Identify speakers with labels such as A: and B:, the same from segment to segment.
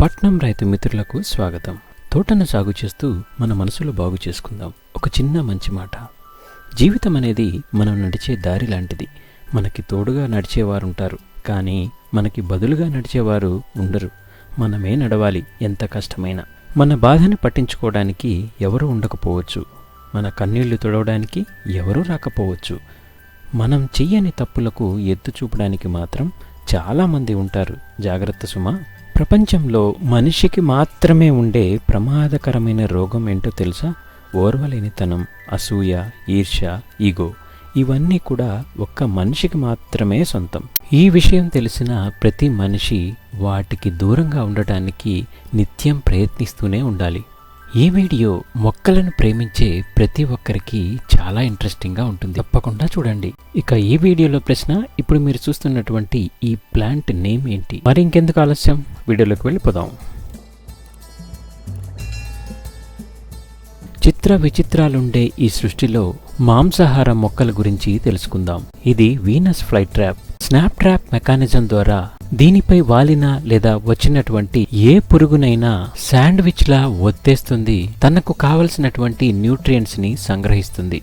A: పట్నం రైతు మిత్రులకు స్వాగతం. తోటను సాగు చేస్తూ మన మనసులు బాగు చేసుకుందాం. ఒక చిన్న మంచి మాట. జీవితం అనేది మనం నడిచే దారి లాంటిది. మనకి తోడుగా నడిచేవారుంటారు, కానీ మనకి బదులుగా నడిచేవారు ఉండరు. మనమే నడవాలి. ఎంత కష్టమైనా మన బాధని పట్టించుకోవడానికి ఎవరూ ఉండకపోవచ్చు. మన కన్నీళ్లు తుడవడానికి ఎవరూ రాకపోవచ్చు. మనం చెయ్యని తప్పులకు ఎత్తు చూపడానికి మాత్రం చాలామంది ఉంటారు. జాగ్రత్త సుమా. ప్రపంచంలో మనిషికి మాత్రమే ఉండే ప్రమాదకరమైన రోగం ఏంటో తెలుసా? ఓర్వలేనితనం, అసూయ, ఈర్ష్య, ఈగో. ఇవన్నీ కూడా ఒక్క మనిషికి మాత్రమే సొంతం. ఈ విషయం తెలిసిన ప్రతి మనిషి వాటికి దూరంగా ఉండటానికి నిత్యం ప్రయత్నిస్తూనే ఉండాలి. ఈ వీడియో మొక్కలను ప్రేమించే ప్రతి ఒక్కరికి చాలా ఇంట్రెస్టింగ్గా ఉంటుంది. తప్పకుండా చూడండి. ఇక ఈ వీడియోలో ప్రశ్న, ఇప్పుడు మీరు చూస్తున్నటువంటి ఈ ప్లాంట్ నేమ్ ఏంటి? మరి ఇంకెందుకు ఆలస్యం, వీడియోలోకి వెళ్ళిపోదాం. చిత్ర విచిత్రాలుండే ఈ సృష్టిలో మాంసాహార మొక్కల గురించి తెలుసుకుందాం. ఇది Venus fly trap. Snap trap mechanism ద్వారా దీనిపై వాలిన లేదా వచ్చినటువంటి ఏ పురుగునైనా శాండ్విచ్ లా ఒత్తేస్తుంది. తనకు కావలసినటువంటి న్యూట్రియంట్స్ ని సంగ్రహిస్తుంది.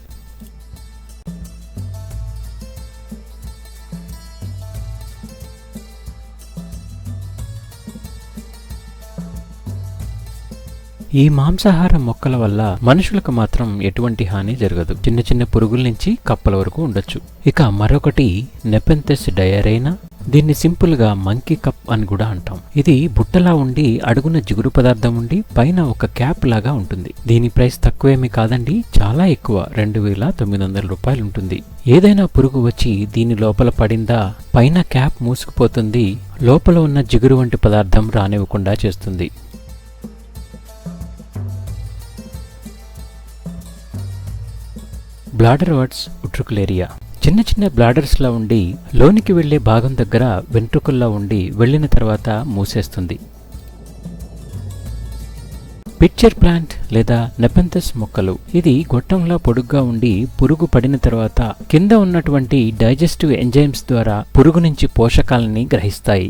A: ఈ మాంసాహార మొక్కల వల్ల మనుషులకు మాత్రం ఎటువంటి హాని జరగదు. చిన్న చిన్న పురుగుల నుంచి కప్పల వరకు ఉండొచ్చు. ఇక మరొకటి నెపెంథెస్ డయరైనా. దీన్ని సింపుల్ గా మంకీ కప్ అని కూడా అంటాం. ఇది బుట్టలా ఉండి అడుగున జిగురు పదార్థం ఉండి పైన ఒక క్యాప్ లాగా ఉంటుంది. దీని ప్రైస్ తక్కువేమీ కాదండి, చాలా ఎక్కువ. 2900 రూపాయలు ఉంటుంది. ఏదైనా పురుగు వచ్చి దీని లోపల పడిందా, పైన క్యాప్ మూసుకుపోతుంది. లోపల ఉన్న జిగురు వంటి పదార్థం రానివ్వకుండా చేస్తుంది. Bladderworts Utricularia. చిన్న చిన్న బ్లాడర్స్ లా ఉండి లోనికి వెళ్లే భాగం దగ్గర వెంట్రుకల్లా ఉండి వెళ్లిన తర్వాత మూసేస్తుంది. పిక్చర్ ప్లాంట్ లేదా నెపెంథస్ మొక్కలు. ఇది గొట్టంలా పొడుగ్గా ఉండి పురుగు పడిన తర్వాత కింద ఉన్నటువంటి డైజెస్టివ్ ఎంజైమ్స్ ద్వారా పురుగు నుంచి పోషకాలని గ్రహిస్తాయి.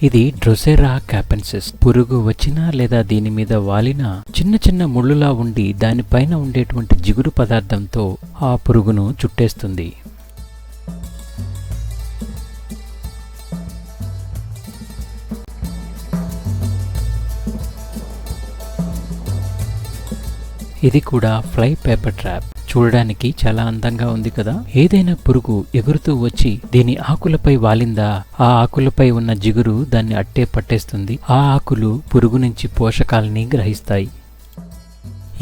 A: ఇది డ్రోసెరా క్యాపెన్సిస్. పురుగు వచ్చినా లేదా దీని మీద వాలినా చిన్న చిన్న ముళ్ళులా ఉండి దానిపైన ఉండేటువంటి జిగురు పదార్థంతో ఆ పురుగును చుట్టేస్తుంది. ఇది కూడా ఫ్లై పేపర్ ట్రాప్. చూడడానికి చాలా అందంగా ఉంది కదా. ఏదైనా పురుగు ఎగురుతూ వచ్చి దీని ఆకులపై వాలిందా, ఆ ఆకులపై ఉన్న జిగురు దాన్ని అట్టే పట్టేస్తుంది. ఆ ఆకులు పురుగు నుంచి పోషకాలని గ్రహిస్తాయి.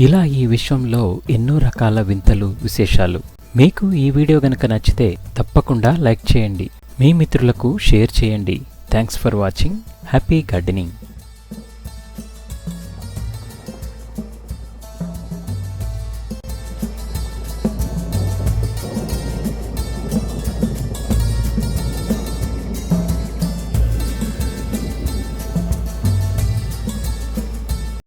A: ఇలా ఈ విశ్వంలో ఎన్నో రకాల వింతలు, విశేషాలు. మీకు ఈ వీడియో గనక నచ్చితే తప్పకుండా లైక్ చేయండి, మీ మిత్రులకు షేర్ చేయండి. Thanks for watching. Happy gardening.